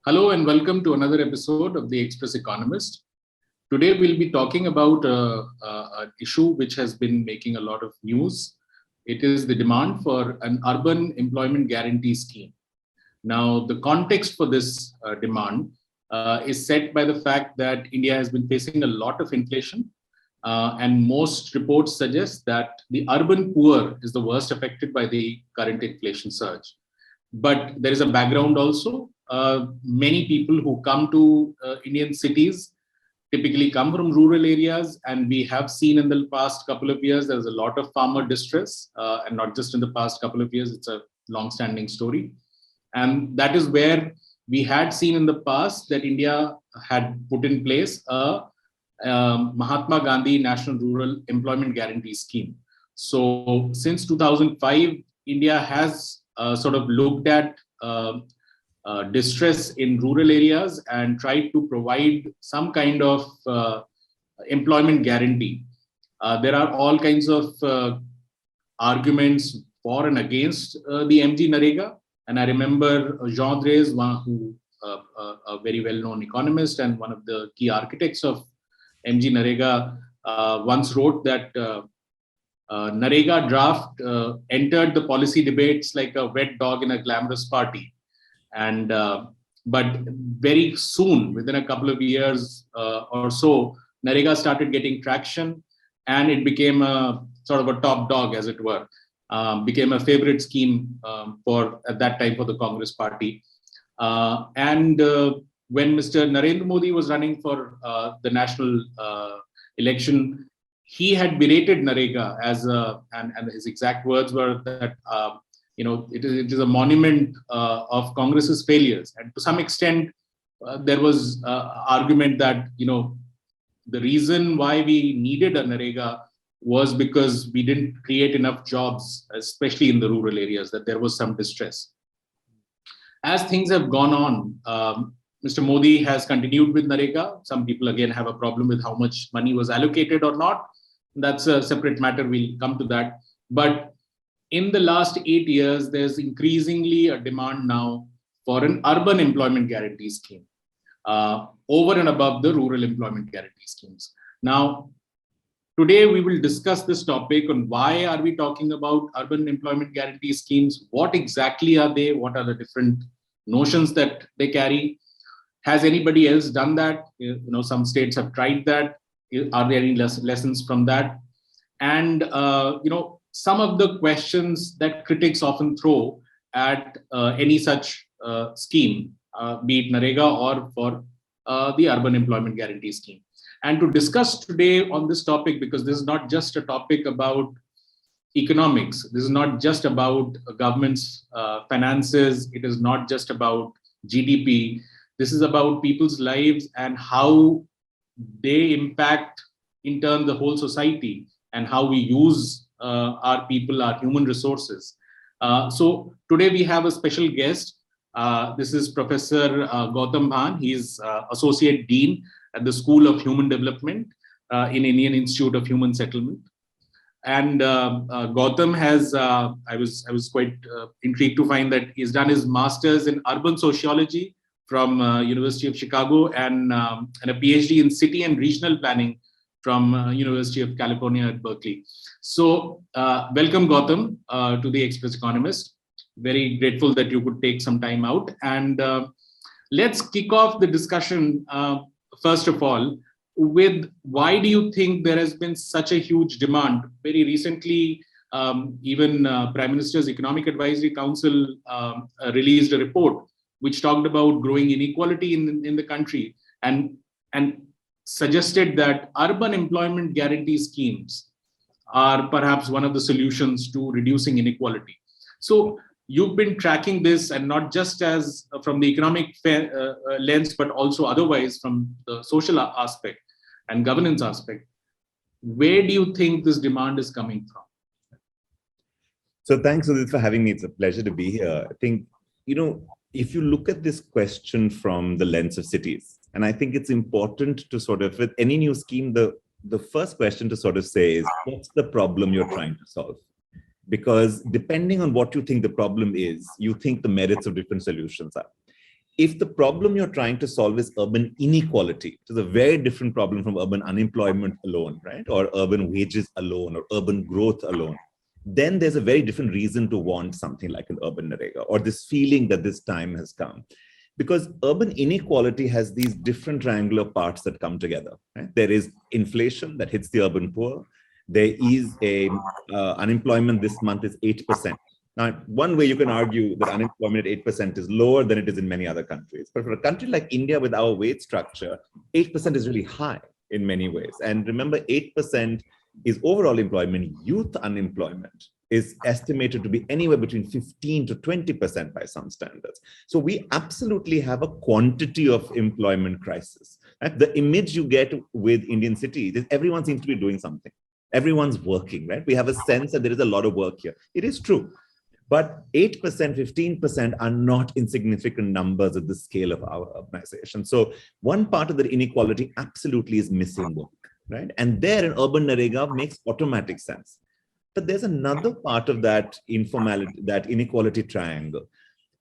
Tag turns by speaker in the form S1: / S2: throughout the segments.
S1: Hello and welcome to another episode of the Express Economist. Today we'll be talking about an issue which has been making a lot of news. It is the demand for an urban employment guarantee scheme. Now, the context for this demand is set by the fact that India has been facing a lot of inflation, and most reports suggest that the urban poor is the worst affected by the current inflation surge. But there is a background also. Many people who come to Indian cities typically come from rural areas, and we have seen in the past couple of years there's a lot of farmer distress, and not just in the past couple of years, it's a long-standing story. And that is where we had seen in the past that India had put in place a Mahatma Gandhi National Rural Employment Guarantee Scheme. So since 2005, India has sort of looked at distress in rural areas and tried to provide some kind of employment guarantee. There are all kinds of arguments for and against the MG Narega. And I remember Jean Drèze, who a very well-known economist and one of the key architects of MG Narega, once wrote that Narega draft entered the policy debates like a wet dog in a glamorous party. And but very soon, within a couple of years or so, Narega started getting traction, and it became a sort of a top dog, as it were. Became a favorite scheme at that time for the Congress party. And when Mr. Narendra Modi was running for the national election, he had berated Narega and his exact words were that it is a monument of Congress's failures. And to some extent, there was argument that the reason why we needed a Narega was because we didn't create enough jobs, especially in the rural areas, that there was some distress. As things have gone on, Mr. Modi has continued with Narega. Some people again have a problem with how much money was allocated or not. That's a separate matter. We'll come to that. But in the last 8 years, there's increasingly a demand now for an urban employment guarantee scheme over and above the rural employment guarantee schemes. Now, today, we will discuss this topic on why are we talking about urban employment guarantee schemes? What exactly are they? What are the different notions that they carry? Has anybody else done that? Some states have tried that. Are there any lessons from that? And, some of the questions that critics often throw at any such scheme, be it Narega or for the urban employment guarantee scheme. And to discuss today on this topic, because this is not just a topic about economics, this is not just about government's finances, it is not just about GDP, this is about people's lives and how they impact in turn the whole society and how we use our people, our human resources. So today we have a special guest. This is Professor Gautam Bhan. He is Associate Dean at the School of Human Development in Indian Institute of Human Settlement. And Gautam has, I was quite intrigued to find that he's done his master's in urban sociology from University of Chicago and a PhD in city and regional planning from University of California at Berkeley. So welcome, Gautam, to the Express Economist. Very grateful that you could take some time out. And let's kick off the discussion, first of all, with why do you think there has been such a huge demand? Very recently, even Prime Minister's Economic Advisory Council released a report which talked about growing inequality in the country and suggested that urban employment guarantee schemes are perhaps one of the solutions to reducing inequality. So you've been tracking this, and not just as from the economic lens, but also otherwise from the social aspect and governance aspect. Where do you think this demand is coming from?
S2: So thanks, Udit, for having me. It's a pleasure to be here. I think, if you look at this question from the lens of cities, and I think it's important to sort of, with any new scheme, the first question to sort of say is, what's the problem you're trying to solve? Because depending on what you think the problem is, you think the merits of different solutions are. if the problem you're trying to solve is urban inequality, which is a very different problem from urban unemployment alone, right? Or urban wages alone, or urban growth alone, then there's a very different reason to want something like an urban narega, or this feeling that this time has come. Because urban inequality has these different triangular parts that come together. Right? There is inflation that hits the urban poor. There is a unemployment this month is 8%. Now, one way you can argue that unemployment at 8% is lower than it is in many other countries. But for a country like India with our wage structure, 8% is really high in many ways. And remember, 8% is overall employment. Youth unemployment is estimated to be anywhere between 15 to 20% by some standards. So we absolutely have a quantity of employment crisis. Right? The image you get with Indian cities is everyone seems to be doing something. Everyone's working, right? We have a sense that there is a lot of work here. It is true. But 8%, 15% are not insignificant numbers at the scale of our urbanization. So one part of the inequality absolutely is missing work, right? And there an urban narega makes automatic sense. But there's another part of that informality, that inequality triangle,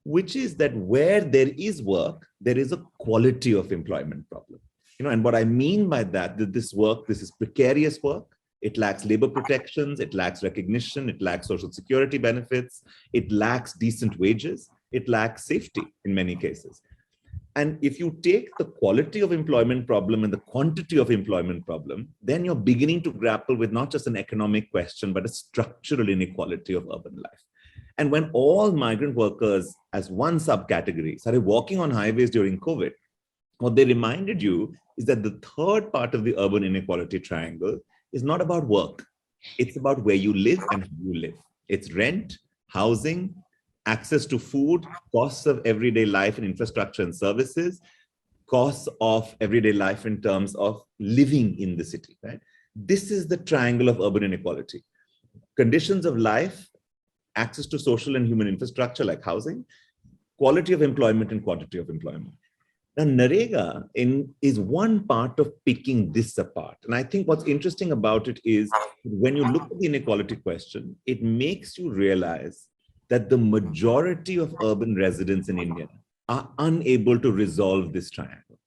S2: which is that where there is work, there is a quality of employment problem. And what I mean by that this is precarious work. It lacks labor protections, it lacks recognition, it lacks social security benefits, it lacks decent wages, it lacks safety in many cases. And if you take the quality of employment problem and the quantity of employment problem, then you're beginning to grapple with not just an economic question, but a structural inequality of urban life. And when all migrant workers as one subcategory started walking on highways during COVID, what they reminded you is that the third part of the urban inequality triangle is not about work. It's about where you live and how you live. It's rent, housing, access to food, costs of everyday life and infrastructure and services, costs of everyday life in terms of living in the city, right? This is the triangle of urban inequality. Conditions of life, access to social and human infrastructure like housing, quality of employment and quantity of employment. Now, Narega is one part of picking this apart. And I think what's interesting about it is when you look at the inequality question, it makes you realize that the majority of urban residents in India are unable to resolve this triangle.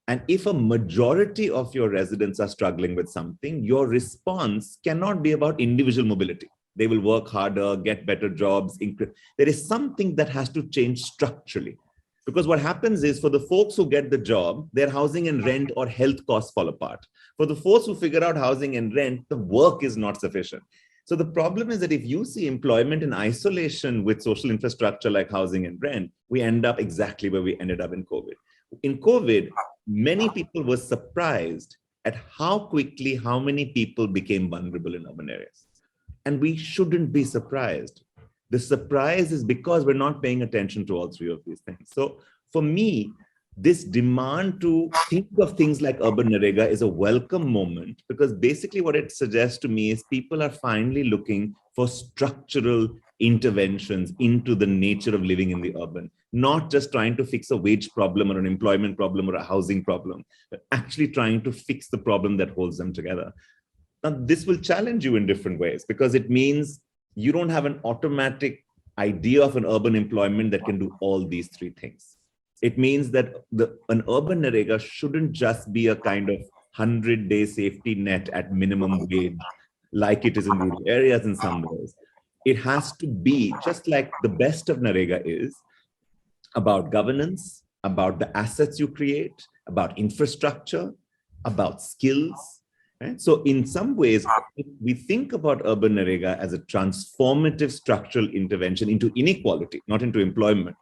S2: And if a majority of your residents are struggling with something, your response cannot be about individual mobility. They will work harder, get better jobs. There is something that has to change structurally. Because what happens is for the folks who get the job, their housing and rent or health costs fall apart. For the folks who figure out housing and rent, the work is not sufficient. So the problem is that if you see employment in isolation with social infrastructure like housing and rent, we end up exactly where we ended up in COVID. In COVID, many people were surprised at how quickly, how many people became vulnerable in urban areas. And we shouldn't be surprised. The surprise is because we're not paying attention to all three of these things. So for me, this demand to think of things like urban narega is a welcome moment, because basically what it suggests to me is people are finally looking for structural interventions into the nature of living in the urban, not just trying to fix a wage problem or an employment problem or a housing problem, but actually trying to fix the problem that holds them together. Now, this will challenge you in different ways because it means you don't have an automatic idea of an urban employment that can do all these three things. It means that an urban narega shouldn't just be a kind of 100-day safety net at minimum wage, like it is in rural areas in some ways. It has to be, just like the best of narega is, about governance, about the assets you create, about infrastructure, about skills. Right? So in some ways, if we think about urban narega as a transformative structural intervention into inequality, not into employment,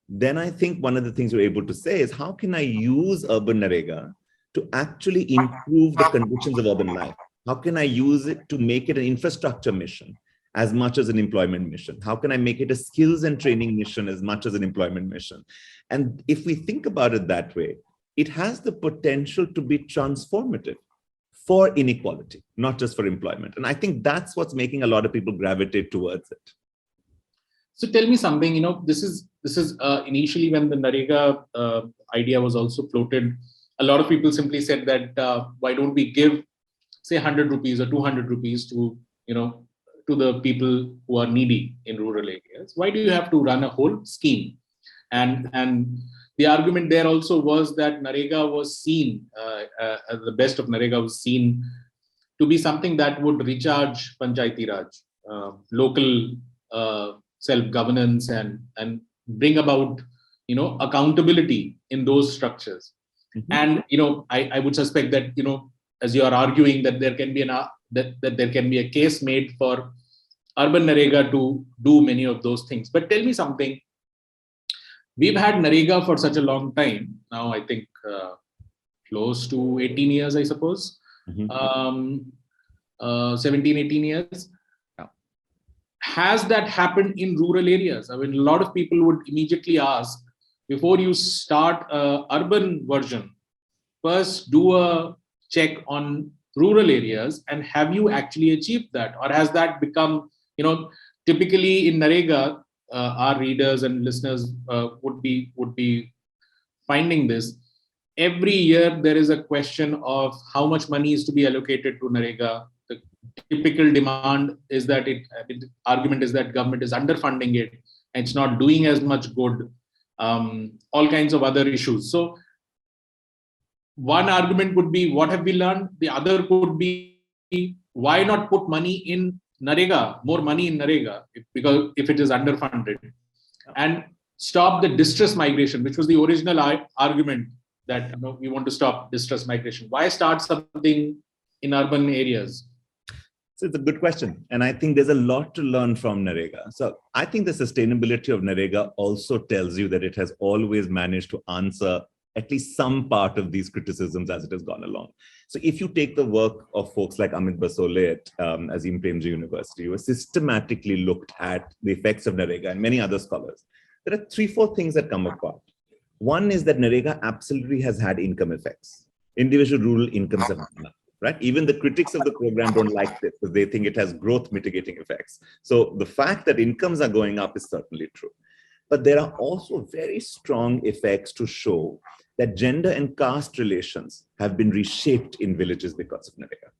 S2: then I think one of the things we're able to say is, how can I use urban narega to actually improve the conditions of urban life? How can I use it to make it an infrastructure mission as much as an employment mission? How can I make it a skills and training mission as much as an employment mission? And if we think about it that way, it has the potential to be transformative for inequality, not just for employment. And I think that's what's making a lot of people gravitate towards it.
S1: So tell me something, this is initially when the Narega idea was also floated, a lot of people simply said that why don't we give, say, 100 rupees or 200 rupees to the people who are needy in rural areas? Why do you have to run a whole scheme? And the argument there also was that Narega was seen, the best of Narega was seen to be something that would recharge Panchayati Raj, local self-governance and bring about, accountability in those structures. Mm-hmm. And, I would suspect that, as you are arguing that there can be that there can be a case made for urban Narega to do many of those things. But tell me something. We've had Narega for such a long time now, I think close to 18 years, I suppose. Mm-hmm. 17, 18 years. Yeah. Has that happened in rural areas? I mean, a lot of people would immediately ask, before you start an urban version, first do a check on rural areas, and have you actually achieved that? Or has that become, typically in Narega, our readers and listeners would be finding this. Every year, there is a question of how much money is to be allocated to Narega. The typical demand is that argument is that government is underfunding it, and it's not doing as much good. All kinds of other issues. So one argument could be, what have we learned? The other could be, why not put money in Narega, more money in Narega, because if it is underfunded, and stop the distress migration, which was the original argument that we want to stop distress migration. Why start something in urban areas?
S2: So it's a good question. And I think there's a lot to learn from Narega. So I think the sustainability of Narega also tells you that it has always managed to answer at least some part of these criticisms as it has gone along. So if you take the work of folks like Amit Basole at Azim Premji University, who has systematically looked at the effects of Narega, and many other scholars, there are 3-4 things that come apart. One is that Narega absolutely has had income effects. Individual rural incomes have gone up. Right? Even the critics of the program don't like this because they think it has growth mitigating effects. So the fact that incomes are going up is certainly true. But there are also very strong effects to show that gender and caste relations have been reshaped in villages because of Narega.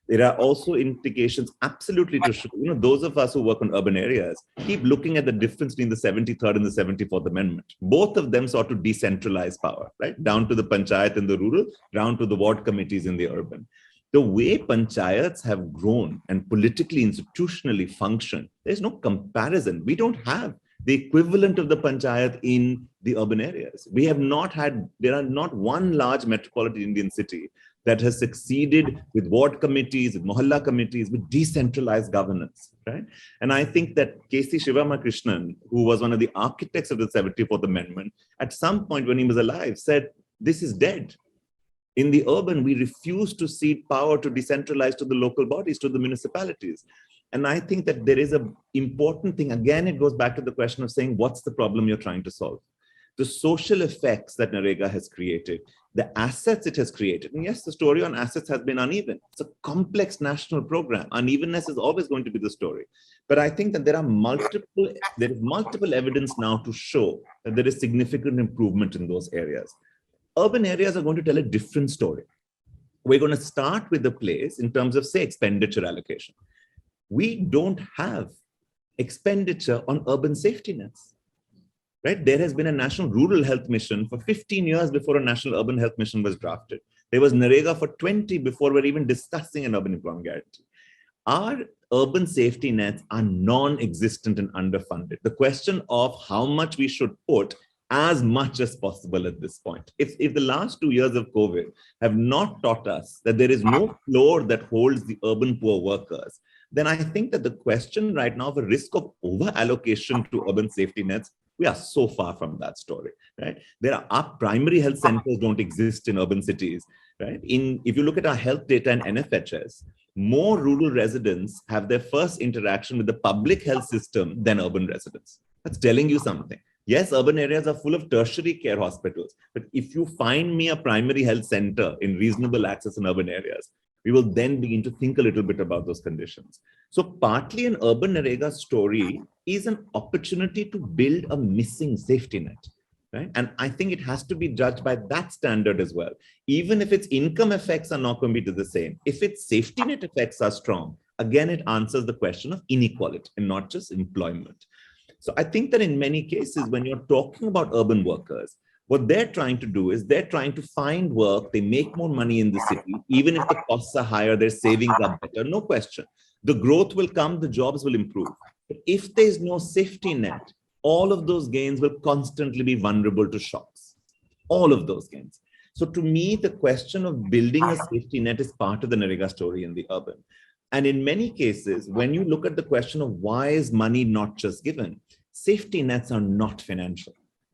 S2: There are also indications absolutely to show, those of us who work on urban areas keep looking at the difference between the 73rd and the 74th Amendment. Both of them sought to decentralize power, right? Down to the panchayat in the rural, down to the ward committees in the urban. The way panchayats have grown and politically, institutionally function, there's no comparison. We don't have the equivalent of the panchayat in the urban areas. We have not had, there are not one large metropolitan Indian city that has succeeded with ward committees, with mohalla committees, with decentralized governance, right? And I think that K.C. Shivamakrishnan, who was one of the architects of the 74th Amendment, at some point when he was alive, said, this is dead. In the urban, we refuse to cede power to decentralize to the local bodies, to the municipalities. And I think that there is an important thing. Again, it goes back to the question of saying, what's the problem you're trying to solve? The social effects that Narega has created, the assets it has created. And yes, the story on assets has been uneven. It's a complex national program. Unevenness is always going to be the story. But I think that there is multiple evidence now to show that there is significant improvement in those areas. Urban areas are going to tell a different story. We're going to start with the place in terms of, say, expenditure allocation. We don't have expenditure on urban safety nets. Right? There has been a national rural health mission for 15 years before a national urban health mission was drafted. There was Narega for 20 before we're even discussing an urban employment guarantee. Our urban safety nets are non-existent and underfunded. The question of how much we should put as much as possible at this point. If the last 2 years of COVID have not taught us that there is no floor that holds the urban poor workers, then I think that the question right now of a risk of over-allocation to urban safety nets, we are so far from that story, right? Our primary health centers don't exist in urban cities, right? If you look at our health data in NFHS, more rural residents have their first interaction with the public health system than urban residents. That's telling you something. Yes, urban areas are full of tertiary care hospitals, but if you find me a primary health center in reasonable access in urban areas, we will then begin to think a little bit about those conditions. So partly an urban Narega story is an opportunity to build a missing safety net, right? And I think it has to be judged by that standard as well. Even if its income effects are not going to be the same, if its safety net effects are strong, again, it answers the question of inequality and not just employment. So I think that in many cases, when you're talking about urban workers, What they're trying to do is they're trying to find work. They make more money in the city. Even if the costs are higher, their savings are better, no question. The growth will come, the jobs will improve. But if there's no safety net, all of those gains will constantly be vulnerable to shocks. All of those gains. So to me, the question of building a safety net is part of the Narega story in the urban. And in many cases, when you look at the question of why is money not just given, safety nets are not financial.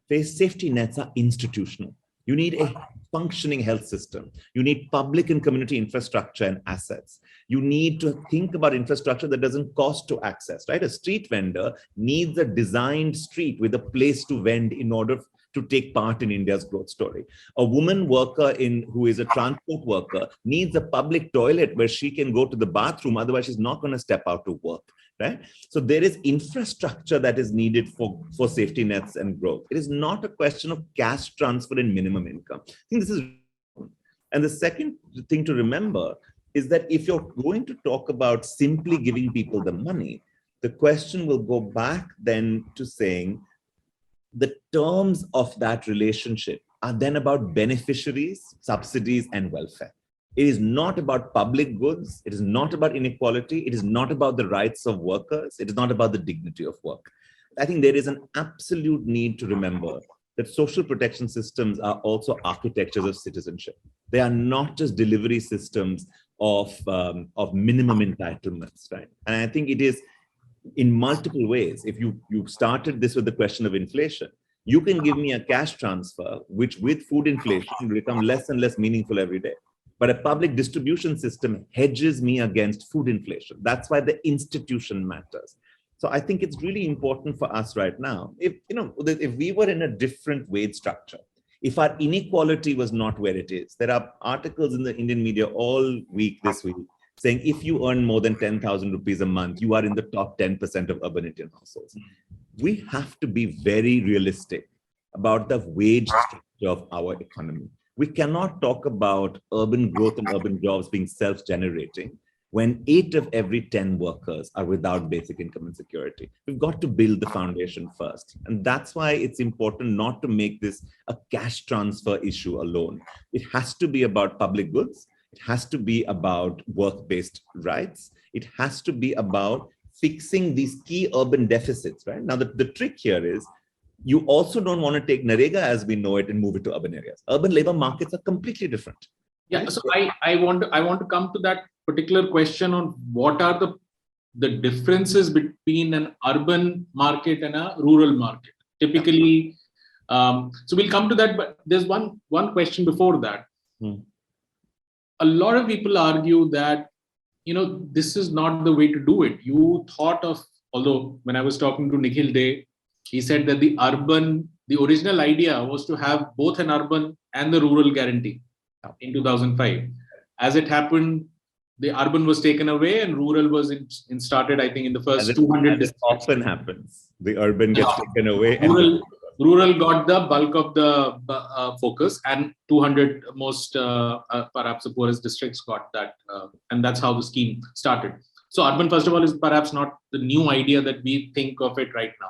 S2: Safety nets are institutional. You need a functioning health system. You need public and community infrastructure and assets. You need to think about infrastructure that doesn't cost to access, right? A street vendor needs a designed street with a place to vend in order to take part in India's growth story. A woman worker who is a transport worker needs a public toilet where she can go to the bathroom, otherwise she's not going to step out to work, right? So there is infrastructure that is needed for safety nets and growth. It is not a question of cash transfer and minimum income. I think this is, and the second thing to remember is that if you're going to talk about simply giving people the money, the question will go back then to saying, the terms of that relationship are then about beneficiaries, subsidies, and welfare. It is not about public goods. It is not about inequality. It is not about the rights of workers. It is not about the dignity of work. I think there is an absolute need to remember that social protection systems are also architectures of citizenship. They are not just delivery systems of minimum entitlements, right? And I think it is in multiple ways. If you started this with the question of inflation, you can give me a cash transfer, which with food inflation will become less and less meaningful every day. But a public distribution system hedges me against food inflation. That's why the institution matters. So I think it's really important for us right now. If we were in a different wage structure, if our inequality was not where it is, there are articles in the Indian media all week this week saying if you earn more than 10,000 rupees a month, you are in the top 10% of urban Indian households. We have to be very realistic about the wage structure of our economy. We cannot talk about urban growth and urban jobs being self-generating when 8 of every 10 workers are without basic income and security. We've got to build the foundation first. And that's why it's important not to make this a cash transfer issue alone. It has to be about public goods. It has to be about work-based rights. It has to be about fixing these key urban deficits, right? Now, the trick here is you also don't want to take Narega as we know it and move it to urban areas. Urban labor markets are completely different.
S1: Yeah, so I want to come to that particular question on what are the differences between an urban market and a rural market. Typically, so we'll come to that, but there's one question before that. A lot of people argue that, this is not the way to do it. You thought of, although when I was talking to Nikhil Day, he said that the original idea was to have both an urban and the rural guarantee in 2005. As it happened, the urban was taken away and rural was started, I think, in the first 200
S2: districts. Often happens. The urban gets taken away.
S1: Rural got the bulk of the focus, and 200 most, perhaps the poorest districts got that. And that's how the scheme started. So urban, first of all, is perhaps not the new idea that we think of it right now.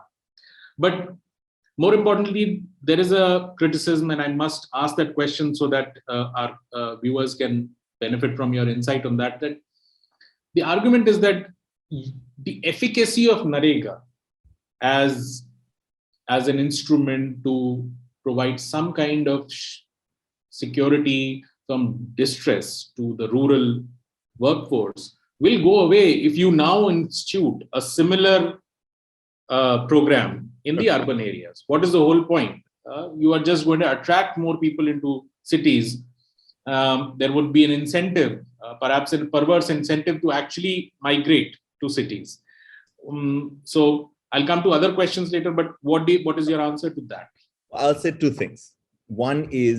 S1: But more importantly, there is a criticism, and I must ask that question so that our viewers can benefit from your insight on that, that the argument is that the efficacy of Narega as an instrument to provide some kind of security from distress to the rural workforce will go away if you now institute a similar program in the urban areas. What is the whole point? You are just going to attract more people into cities. There would be an incentive, perhaps a perverse incentive to actually migrate to cities. So I'll come to other questions later, but what is your answer to that?
S2: I'll say 2 things. One is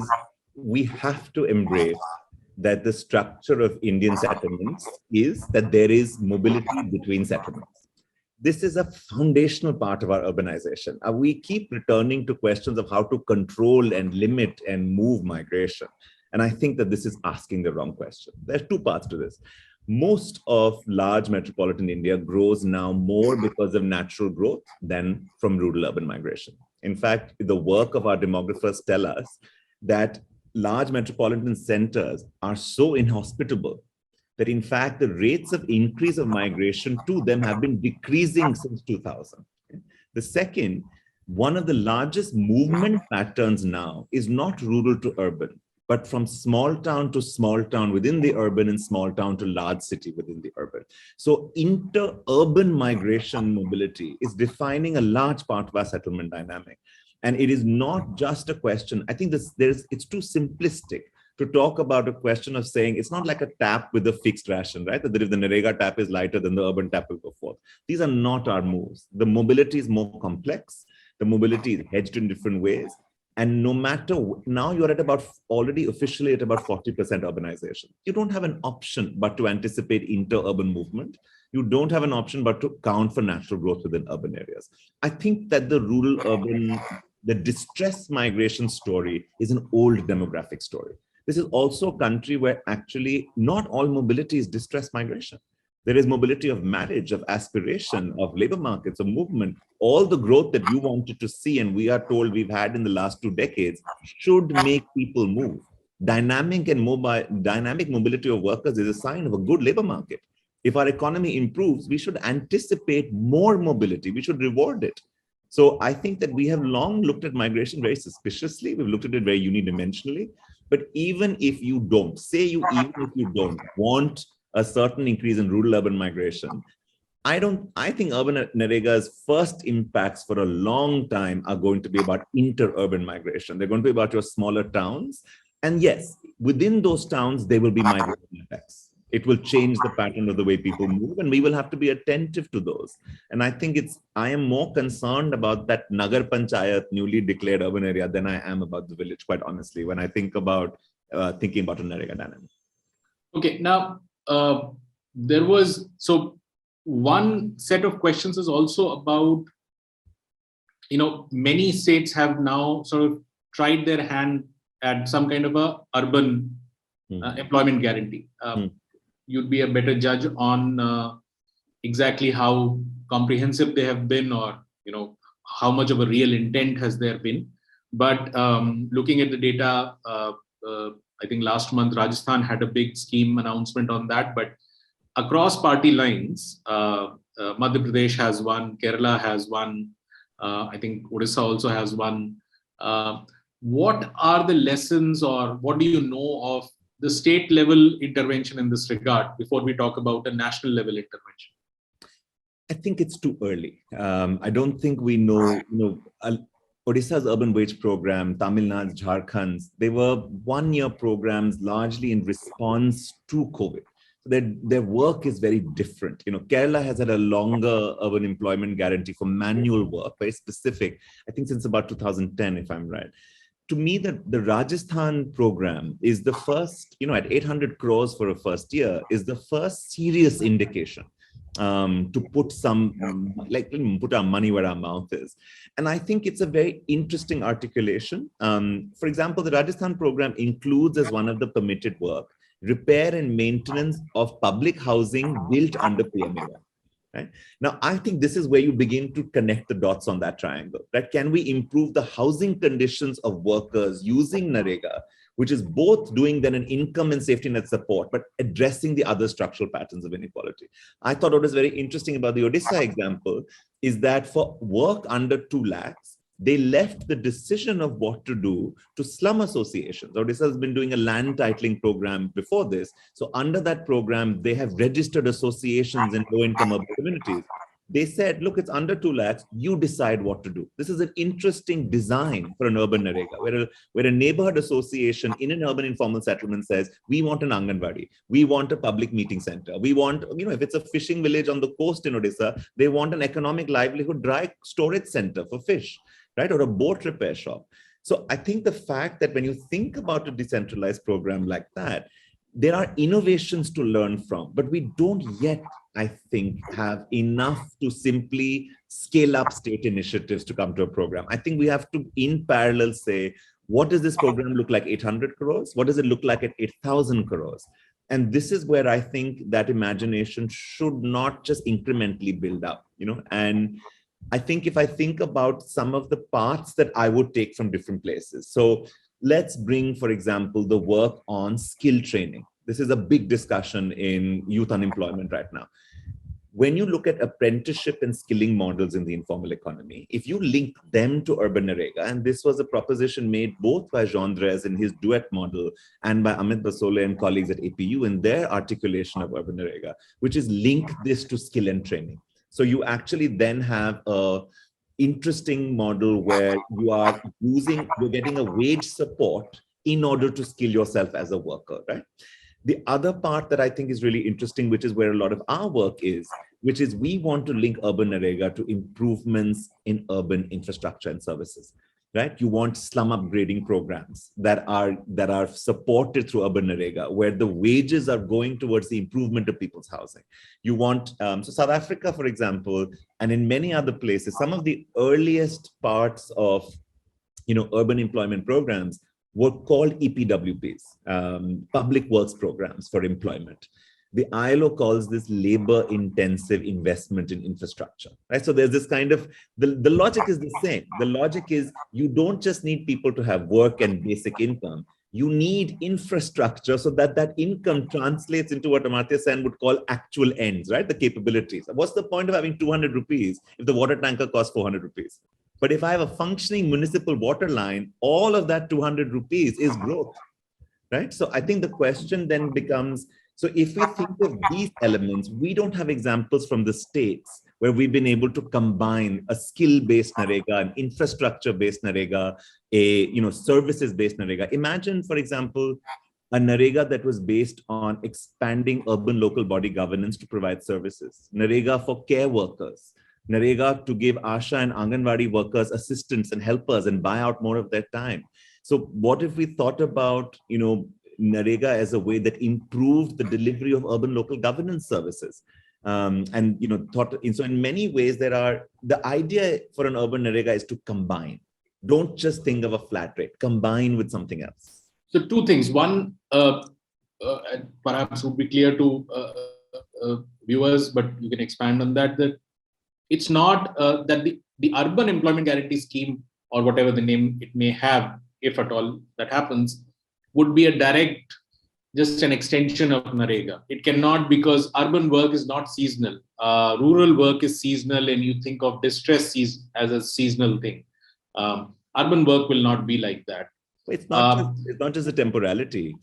S2: we have to embrace that the structure of Indian settlements is that there is mobility between settlements. This is a foundational part of our urbanization. We keep returning to questions of how to control and limit and move migration. And I think that this is asking the wrong question. There are 2 parts to this. Most of large metropolitan India grows now more because of natural growth than from rural urban migration. In fact, the work of our demographers tell us that large metropolitan centers are so inhospitable that in fact the rates of increase of migration to them have been decreasing since 2000. The second, one of the largest movement patterns now is not rural to urban, but from small town to small town within the urban and small town to large city within the urban. So inter-urban migration mobility is defining a large part of our settlement dynamic. And it is not just a question, I think it's too simplistic to talk about a question of saying it's not like a tap with a fixed ration, right? That if the Narega tap is lighter, then the urban tap will go forth. These are not our moves. The mobility is more complex. The mobility is hedged in different ways. And no matter, now you're at about already officially at about 40% urbanization. You don't have an option but to anticipate inter-urban movement. You don't have an option but to count for natural growth within urban areas. I think that the rural-urban, the distress migration story is an old demographic story. This is also a country where actually not all mobility is distress migration. There is mobility of marriage, of aspiration, of labor markets, of movement. All the growth that you wanted to see and we are told we've had in the last 2 decades should make people move. Dynamic mobility of workers is a sign of a good labor market. If our economy improves, we should anticipate more mobility. We should reward it. So I think that we have long looked at migration very suspiciously. We've looked at it very unidimensionally. But even if you don't, even if you don't want a certain increase in rural-urban migration, I think urban Narega's first impacts for a long time are going to be about inter-urban migration. They're going to be about your smaller towns. And yes, within those towns, there will be migration effects. It will change the pattern of the way people move, and we will have to be attentive to those. And I think I am more concerned about that Nagar Panchayat newly declared urban area than I am about the village, quite honestly, when I think about thinking about a Narega dynamic.
S1: Okay, now so one set of questions is also about, many states have now sort of tried their hand at some kind of a urban employment guarantee. You'd be a better judge on exactly how comprehensive they have been, or how much of a real intent has there been. But looking at the data, I think last month Rajasthan had a big scheme announcement on that. But across party lines, Madhya Pradesh has one, Kerala has one, I think Odisha also has one. What are the lessons, or what do you know of the state level intervention in this regard before we talk about a national level intervention?
S2: I think it's too early. I don't think we know, Odisha's urban wage program, Tamil Nadu's, Jharkhand's, they were 1-year programs largely in response to COVID. Their work is very different. Kerala has had a longer urban employment guarantee for manual work, very specific, I think since about 2010, if I'm right. To me, the Rajasthan program is the first, at 800 crores for a first year, is the first serious indication to put put our money where our mouth is. And I think it's a very interesting articulation. For example, the Rajasthan program includes as one of the permitted work, repair and maintenance of public housing built under PMAY. Right? Now, I think this is where you begin to connect the dots on that triangle. Right? Can we improve the housing conditions of workers using Narega, which is both doing then an income and safety net support, but addressing the other structural patterns of inequality? I thought what was very interesting about the Odisha example is that for work under 2 lakhs, they left the decision of what to do to slum associations. Odisha has been doing a land titling program before this. So under that program, they have registered associations in low-income urban communities. They said, look, it's under 2 lakhs, you decide what to do. This is an interesting design for an urban Narega, where a neighborhood association in an urban informal settlement says, we want an Anganwadi, we want a public meeting center, we want, if it's a fishing village on the coast in Odisha, they want an economic livelihood dry storage center for fish, right? Or a boat repair shop. So I think the fact that when you think about a decentralized program like that, there are innovations to learn from, but we don't yet, I think, have enough to simply scale up state initiatives to come to a program. I think we have to, in parallel, say, what does this program look like 800 crores? What does it look like at 8,000 crores? And this is where I think that imagination should not just incrementally build up, and I think if I think about some of the parts that I would take from different places. So let's bring, for example, the work on skill training. This is a big discussion in youth unemployment right now. When you look at apprenticeship and skilling models in the informal economy, if you link them to urban narega, and this was a proposition made both by Jean Drèze in his duet model and by Amit Basole and colleagues at APU in their articulation of urban narega, which is link this to skill and training. So you actually then have a interesting model where you're getting a wage support in order to skill yourself as a worker, right? The other part that I think is really interesting, which is where a lot of our work is, which is we want to link urban narega to improvements in urban infrastructure and services, right? You want slum upgrading programs that are supported through urban narega, where the wages are going towards the improvement of people's housing. You want, so South Africa, for example, and in many other places, some of the earliest parts of, urban employment programs were called EPWPs, public works programs for employment. The ILO calls this labor-intensive investment in infrastructure, right? So there's this kind of, the logic is the same. The logic is you don't just need people to have work and basic income. You need infrastructure so that that income translates into what Amartya Sen would call actual ends, right? The capabilities. What's the point of having 200 rupees if the water tanker costs 400 rupees? But if I have a functioning municipal water line, all of that 200 rupees is growth, right? So I think the question then becomes, so if we think of these elements, we don't have examples from the states where we've been able to combine a skill-based narega, an infrastructure-based narega, a services-based narega. Imagine, for example, a narega that was based on expanding urban local body governance to provide services, narega for care workers, narega to give ASHA and Anganwadi workers assistance and helpers and buy out more of their time. So what if we thought about, narega as a way that improved the delivery of urban local governance services? So in many ways, the idea for an urban narega is to combine. Don't just think of a flat rate, combine with something else.
S1: So two things. One, perhaps would be clear to viewers, but you can expand on that, that it's not that the urban employment guarantee scheme, or whatever the name it may have, if at all that happens, would be a direct, just an extension of narega. It cannot, because urban work is not seasonal. Rural work is seasonal, and you think of distress as a seasonal thing. Urban work will not be like that.
S2: It's not just the temporality.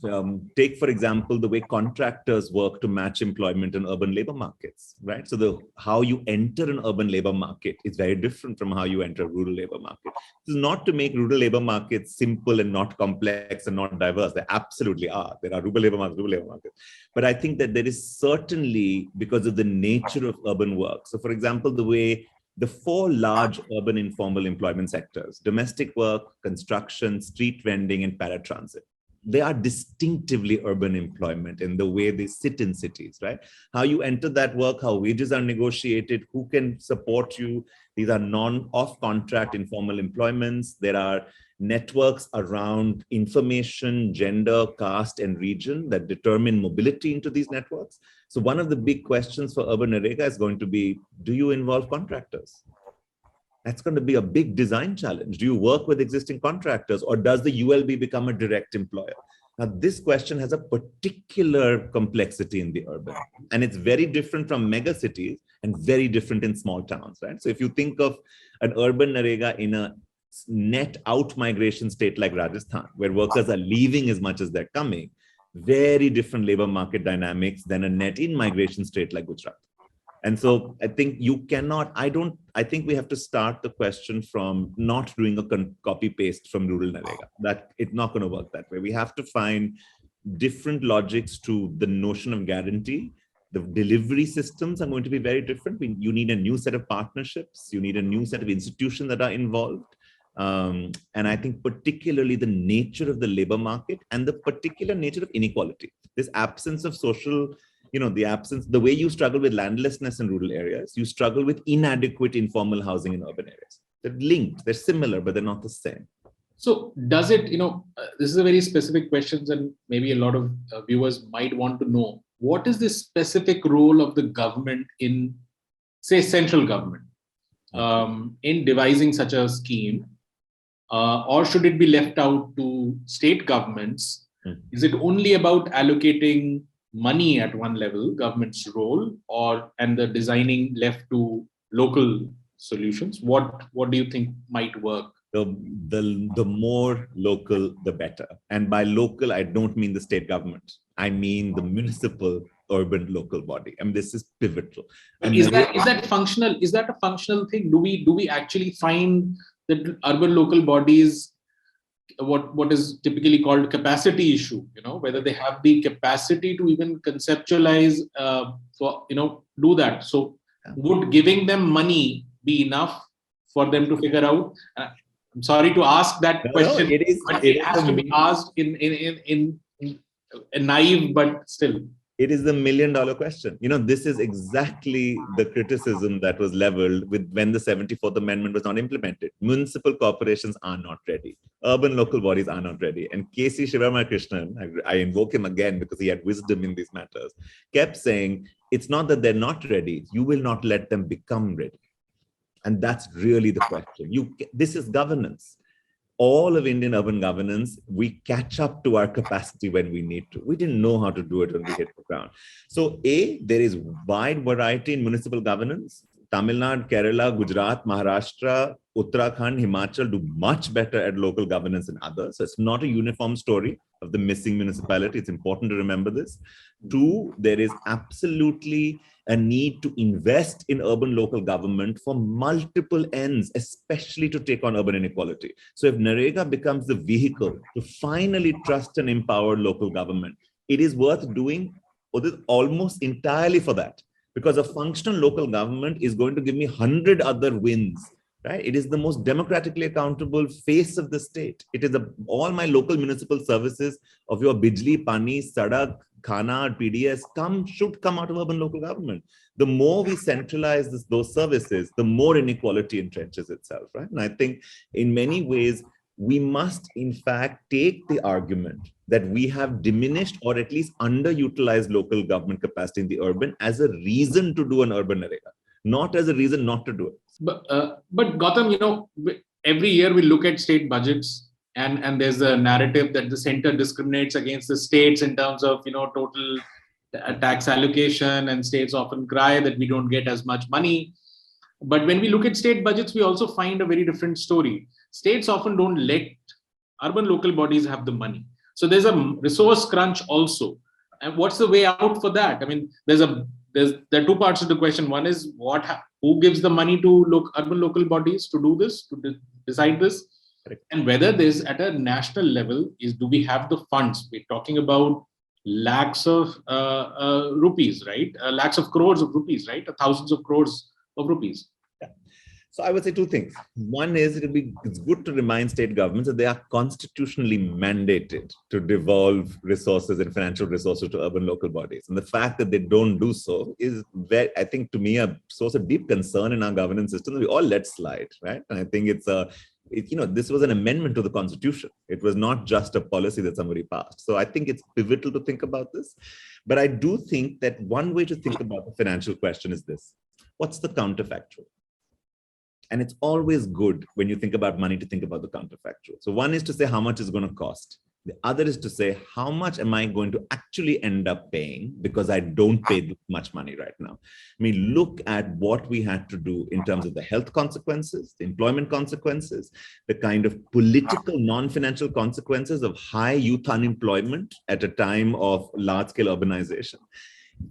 S2: Take, for example, the way contractors work to match employment in urban labor markets, right? So how you enter an urban labor market is very different from how you enter a rural labor market. This is not to make rural labor markets simple and not complex and not diverse. They absolutely are. There are rural labor markets. But I think that there is certainly, because of the nature of urban work. So, for example, the way the four large urban informal employment sectors, domestic work, construction, street vending, and paratransit, they are distinctively urban employment in the way they sit in cities, right? How you enter that work, how wages are negotiated, who can support you. These are off-contract informal employments. There are networks around information, gender, caste, and region that determine mobility into these networks. So one of the big questions for urban narega is going to be, do you involve contractors? That's going to be a big design challenge. Do you work with existing contractors, or does the ULB become a direct employer? Now, this question has a particular complexity in the urban, and it's very different from mega cities and very different in small towns, right? So if you think of an urban narega in a net out migration state like Rajasthan, where workers are leaving as much as they're coming, very different labor market dynamics than a net in migration state like Gujarat. And so I think I think we have to start the question from not doing a copy paste from rural narega. That it's not going to work that way. We have to find different logics to the notion of guarantee. The delivery systems are going to be very different. You need a new set of partnerships. You need a new set of institutions that are involved. And I think particularly the nature of the labor market and the particular nature of inequality, this absence of social, the way you struggle with landlessness in rural areas, you struggle with inadequate informal housing in urban areas. They're linked, they're similar, but they're not the same.
S1: So does it, this is a very specific question, and maybe a lot of viewers might want to know, what is the specific role of the government in, say, central government? in devising such a scheme? Or should it be left out to state governments? Is it only about allocating money at one level, government's role, and the designing left to local solutions? What do you think might work?
S2: The more local, the better. And by local, I don't mean the state government. I mean the municipal, urban, local body. I mean, this is pivotal. And
S1: is that functional? Is that a functional thing? Do we actually find that urban local bodies, what is typically called capacity issue, whether they have the capacity to even conceptualize, do that? So would giving them money be enough for them to figure out? I'm sorry to ask that question, but it has to be asked in naive, but still.
S2: It is the $1 million question. This is exactly the criticism that was leveled when the 74th Amendment was not implemented. Municipal corporations are not ready. Urban local bodies are not ready. And K.C. Shivarakrishnan, I invoke him again because he had wisdom in these matters, kept saying, it's not that they're not ready. You will not let them become ready. And that's really the question. This is governance. All of Indian urban governance, we catch up to our capacity when we need to. We didn't know how to do it when we hit the ground. So there is wide variety in municipal governance. Tamil Nadu, Kerala, Gujarat, Maharashtra, Uttarakhand, Himachal do much better at local governance than others. So it's not a uniform story of the missing municipality. It's important to remember this. 2, there is absolutely a need to invest in urban local government for multiple ends, especially to take on urban inequality. So if NREGA becomes the vehicle to finally trust and empower local government, it is worth doing almost entirely for that. Because a functional local government is going to give me 100 other wins, right? It is the most democratically accountable face of the state. It is all my local municipal services of your Bijli, Pani, Sadak, Khana, PDS should come out of urban local government. The more we centralize those services, the more inequality entrenches itself, right? And I think in many ways, we must in fact take the argument that we have diminished or at least underutilized local government capacity in the urban as a reason to do an urban NREGA, not as a reason not to do it.
S1: But Gautam, every year we look at state budgets and there's a narrative that the center discriminates against the states in terms of, total tax allocation, and states often cry that we don't get as much money. But when we look at state budgets, we also find a very different story. States often don't let urban local bodies have the money. So there's a resource crunch also. And what's the way out for that? I mean, there are 2 parts of the question. One is who gives the money to urban local bodies to do this, to decide this? Correct. And whether there's at a national level, do we have the funds? We're talking about lakhs of rupees, right? Lakhs of crores of rupees, right? Thousands of crores of rupees.
S2: Yeah. So I would say 2 things. One is it's good to remind state governments that they are constitutionally mandated to devolve resources and financial resources to urban local bodies. And the fact that they don't do so is, I think, to me, a source of deep concern in our governance system that we all let slide, right? And I think this was an amendment to the Constitution. It was not just a policy that somebody passed. So I think it's pivotal to think about this. But I do think that one way to think about the financial question is this. What's the counterfactual? And it's always good when you think about money to think about the counterfactual. So one is to say how much it's going to cost. The other is to say, how much am I going to actually end up paying because I don't pay this much money right now? I mean, look at what we had to do in terms of the health consequences, the employment consequences, the kind of political non-financial consequences of high youth unemployment at a time of large-scale urbanization.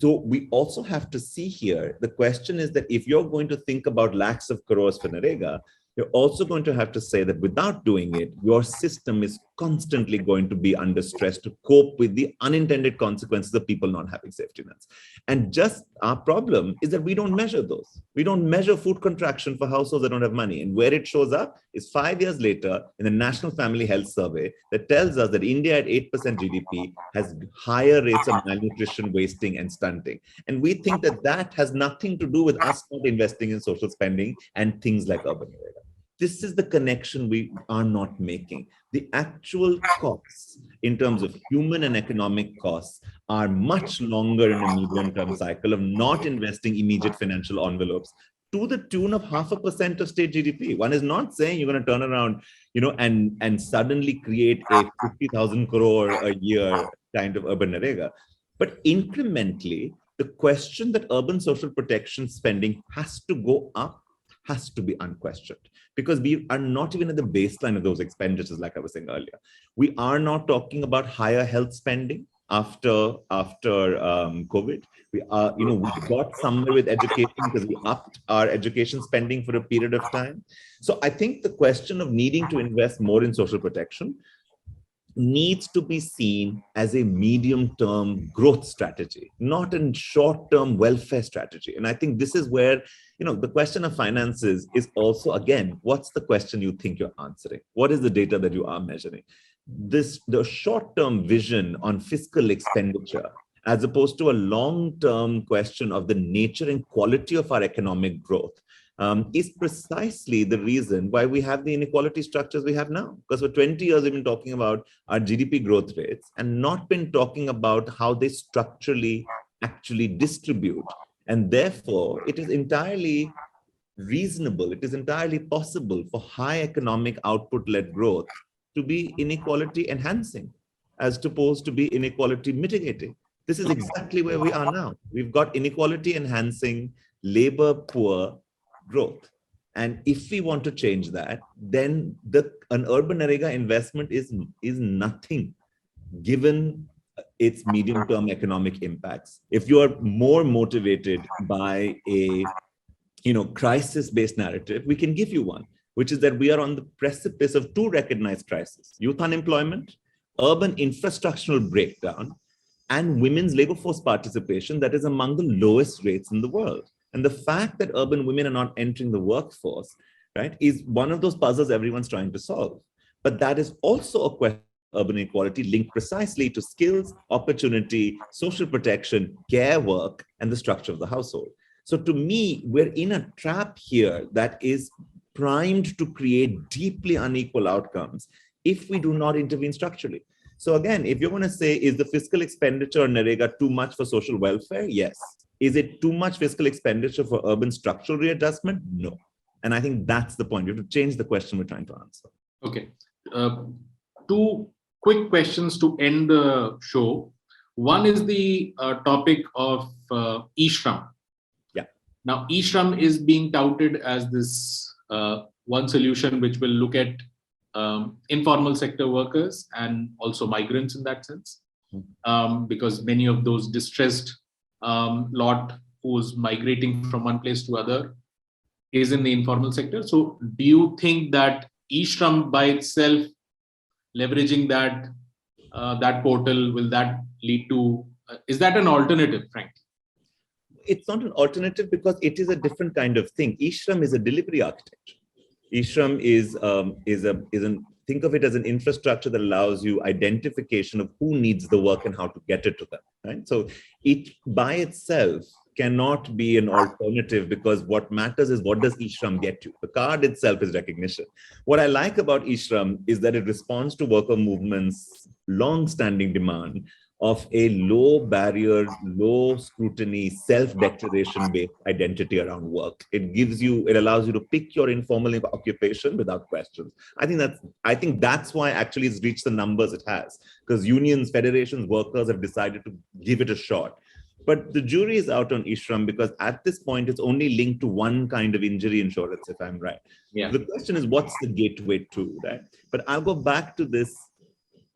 S2: So we also have to see here, the question is that if you're going to think about lakhs of crores for NREGA, you're also going to have to say that without doing it, your system is constantly going to be under stress to cope with the unintended consequences of people not having safety nets. And just our problem is that we don't measure those. We don't measure food contraction for households that don't have money. And where it shows up is 5 years later in the National Family Health Survey that tells us that India at 8% GDP has higher rates of malnutrition, wasting, and stunting. And we think that that has nothing to do with us not investing in social spending and things like urban area. This is the connection we are not making. The actual costs in terms of human and economic costs are much longer in a medium-term cycle of not investing immediate financial envelopes to the tune of 0.5% of state GDP. One is not saying you're going to turn around, and suddenly create a 50,000 crore a year kind of urban narega. But incrementally, the question that urban social protection spending has to go up has to be unquestioned, because we are not even at the baseline of those expenditures, like I was saying earlier. We are not talking about higher health spending after COVID. We got somewhere with education because we upped our education spending for a period of time. So I think the question of needing to invest more in social protection needs to be seen as a medium-term growth strategy, not a short-term welfare strategy. And I think this is where, the question of finances is also, again, what's the question you think you're answering? What is the data that you are measuring? The short-term vision on fiscal expenditure, as opposed to a long-term question of the nature and quality of our economic growth, is precisely the reason why we have the inequality structures we have now. Because for 20 years, we've been talking about our GDP growth rates and not been talking about how they structurally actually distribute. And therefore, it is entirely reasonable, it is entirely possible for high economic output-led growth to be inequality enhancing, as opposed to be inequality mitigating. This is exactly where we are now. We've got inequality enhancing, labor poor growth. And if we want to change that, then an urban narega investment is nothing, given its medium-term economic impacts. If you are more motivated by a crisis-based narrative, we can give you one, which is that we are on the precipice of two recognized crises: youth unemployment, urban infrastructural breakdown, and women's labor force participation that is among the lowest rates in the world. And the fact that urban women are not entering the workforce, right, is one of those puzzles everyone's trying to solve. But that is also a question of urban inequality linked precisely to skills, opportunity, social protection, care work, and the structure of the household. So to me, we're in a trap here that is primed to create deeply unequal outcomes if we do not intervene structurally. So again, if you're going to say, is the fiscal expenditure or narega too much for social welfare? Yes. Is it too much fiscal expenditure for urban structural readjustment? No. And I think that's the point. You have to change the question we're trying to answer.
S1: Okay. Two quick questions to end the show. One is the topic of e-shram.
S2: Yeah.
S1: Now, e-shram is being touted as this one solution which will look at informal sector workers and also migrants in that sense, because many of those distressed lot who's migrating from one place to other is in the informal sector. So do you think that e-shram by itself, leveraging that portal, will that lead to, is that an alternative, frankly?
S2: It's not an alternative because it is a different kind of thing. e-shram is a delivery architecture. e-shram think of it as an infrastructure that allows you identification of who needs the work and how to get it to them, right? So it by itself cannot be an alternative, because what matters is, what does e-shram get you? The card itself is recognition. What I like about e-shram is that it responds to worker movement's long-standing demand of a low barrier, low scrutiny, self-declaration based identity around work. It allows you to pick your informal occupation without questions. I think that's why actually it's reached the numbers it has, because unions, federations, workers have decided to give it a shot. But the jury is out on e-shram, because at this point, it's only linked to one kind of injury insurance, if I'm right.
S1: Yeah.
S2: The question is, what's the gateway to, right? But I'll go back to this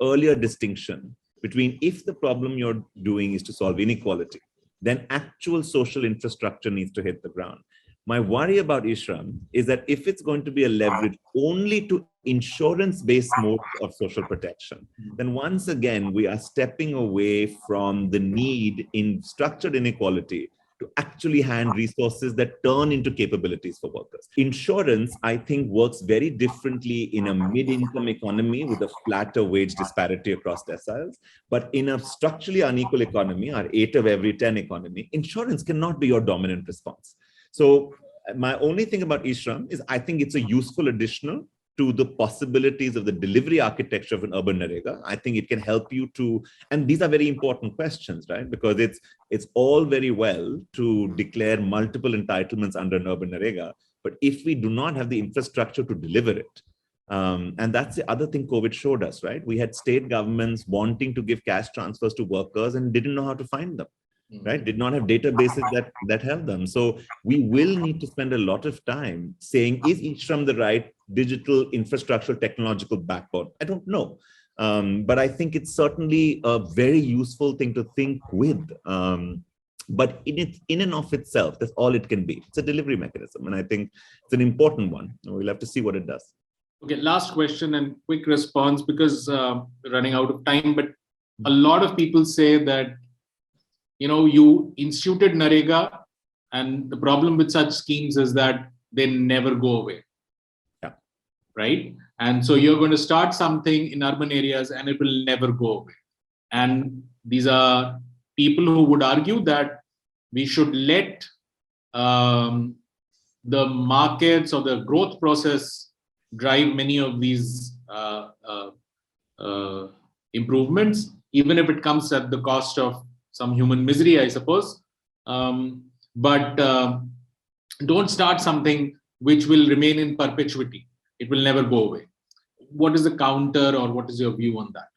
S2: earlier distinction between, if the problem you're doing is to solve inequality, then actual social infrastructure needs to hit the ground. My worry about e-shram is that if it's going to be a leverage only to insurance-based mode of social protection, then once again, we are stepping away from the need in structured inequality to actually hand resources that turn into capabilities for workers. Insurance, I think, works very differently in a mid-income economy with a flatter wage disparity across deciles. But in a structurally unequal economy, our 8 of every 10 economy, insurance cannot be your dominant response. So my only thing about e-shram is I think it's a useful additional, to the possibilities of the delivery architecture of an urban Narega. I think it can help you to, and these are very important questions, right? Because it's all very well to declare multiple entitlements under an urban Narega, but if we do not have the infrastructure to deliver it, and that's the other thing COVID showed us, right? We had state governments wanting to give cash transfers to workers and didn't know how to find them, right? Did not have databases that help them. So we will need to spend a lot of time saying, is each from the right digital infrastructure technological backbone? I don't know. But I think it's certainly a very useful thing to think with. But in and of itself, that's all it can be. It's a delivery mechanism. And I think it's an important one. We'll have to see what it does.
S1: Okay, last question and quick response, because we're running out of time. But a lot of people say that, you instituted Narega, and the problem with such schemes is that they never go away.
S2: Yeah.
S1: Right? And so you're going to start something in urban areas and it will never go away. And these are people who would argue that we should let the markets or the growth process drive many of these improvements, even if it comes at the cost of some human misery, I suppose. But don't start something which will remain in perpetuity. It will never go away. What is the counter, or what is your view on that?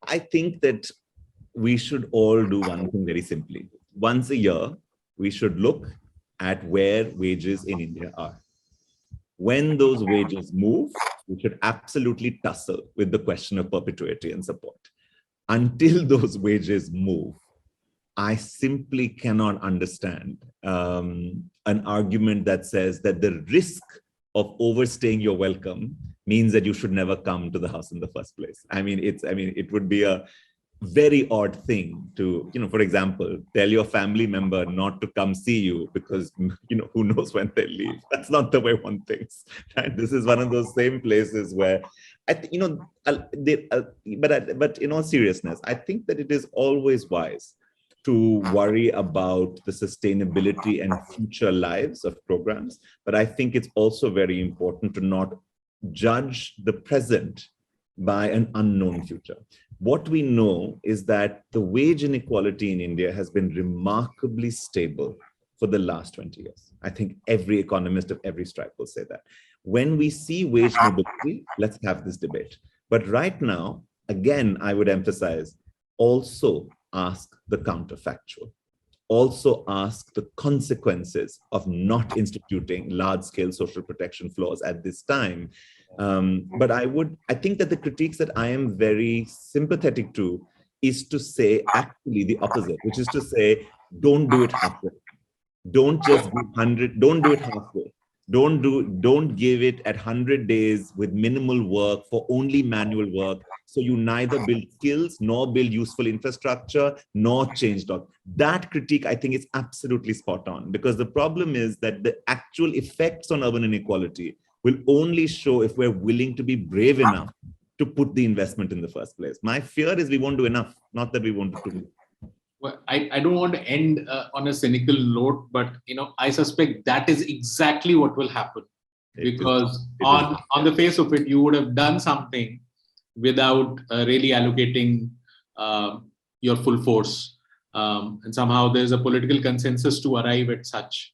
S2: I think that we should all do one thing very simply. Once a year, we should look at where wages in India are. When those wages move, we should absolutely tussle with the question of perpetuity and support. Until those wages move, I simply cannot understand an argument that says that the risk of overstaying your welcome means that you should never come to the house in the first place. It would be a very odd thing to, for example, tell your family member not to come see you because, who knows when they leave. That's not the way one thinks, right? This is one of those same places where, but in all seriousness, I think that it is always wise to worry about the sustainability and future lives of programs. But I think it's also very important to not judge the present by an unknown future. What we know is that the wage inequality in India has been remarkably stable for the last 20 years. I think every economist of every stripe will say that. When we see wage mobility, let's have this debate. But right now, again, I would emphasize, also ask the counterfactual. Also ask the consequences of not instituting large-scale social protection floors at this time. But I think that the critiques that I am very sympathetic to is to say actually the opposite, which is to say, don't do it halfway. Don't just do 100, don't do it halfway. Don't give it at 100 days with minimal work for only manual work. So you neither build skills, nor build useful infrastructure, nor change dot. That critique, I think, is absolutely spot on, because the problem is that the actual effects on urban inequality will only show if we're willing to be brave enough to put the investment in the first place. My fear is we won't do enough, not that we won't do too much.
S1: Well, I don't want to end on a cynical note, but I suspect that is exactly what will happen, because on the face of it, you would have done something without really allocating your full force, and somehow there's a political consensus to arrive at such.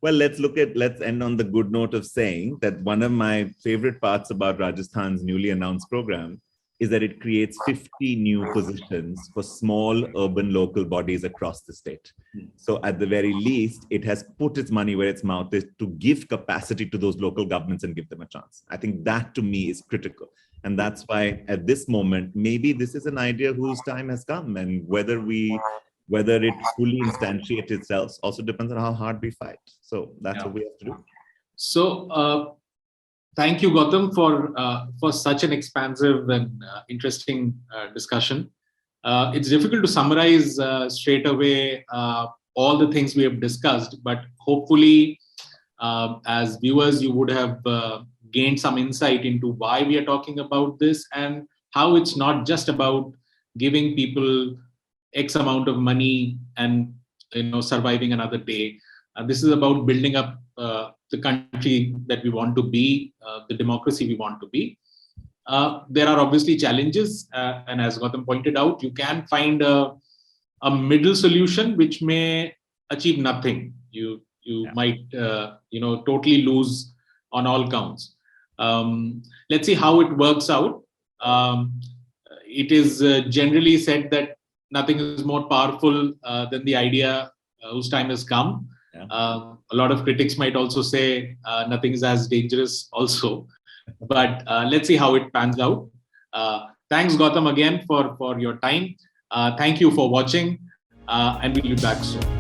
S2: Well, let's end on the good note of saying that one of my favorite parts about Rajasthan's newly announced program is that it creates 50 new positions for small urban local bodies across the state. So at the very least, it has put its money where its mouth is to give capacity to those local governments and give them a chance. I think that to me is critical. And that's why at this moment, maybe this is an idea whose time has come, and whether it fully instantiates itself also depends on how hard we fight. So that's what we have to do.
S1: So thank you, Gautam, for such an expansive and interesting discussion. It's difficult to summarize straight away all the things we have discussed, but hopefully, as viewers, you would have gained some insight into why we are talking about this and how it's not just about giving people X amount of money and surviving another day. This is about building up the country that we want to be, the democracy we want to be. There are obviously challenges, and as Gautam pointed out, you can find a middle solution which may achieve nothing. You might totally lose on all counts. Let's see how it works out. It is generally said that nothing is more powerful than the idea whose time has come.
S2: Yeah.
S1: A lot of critics might also say nothing is as dangerous also. But let's see how it pans out. Thanks, Gautam, again for your time. Thank you for watching, and we'll be back soon.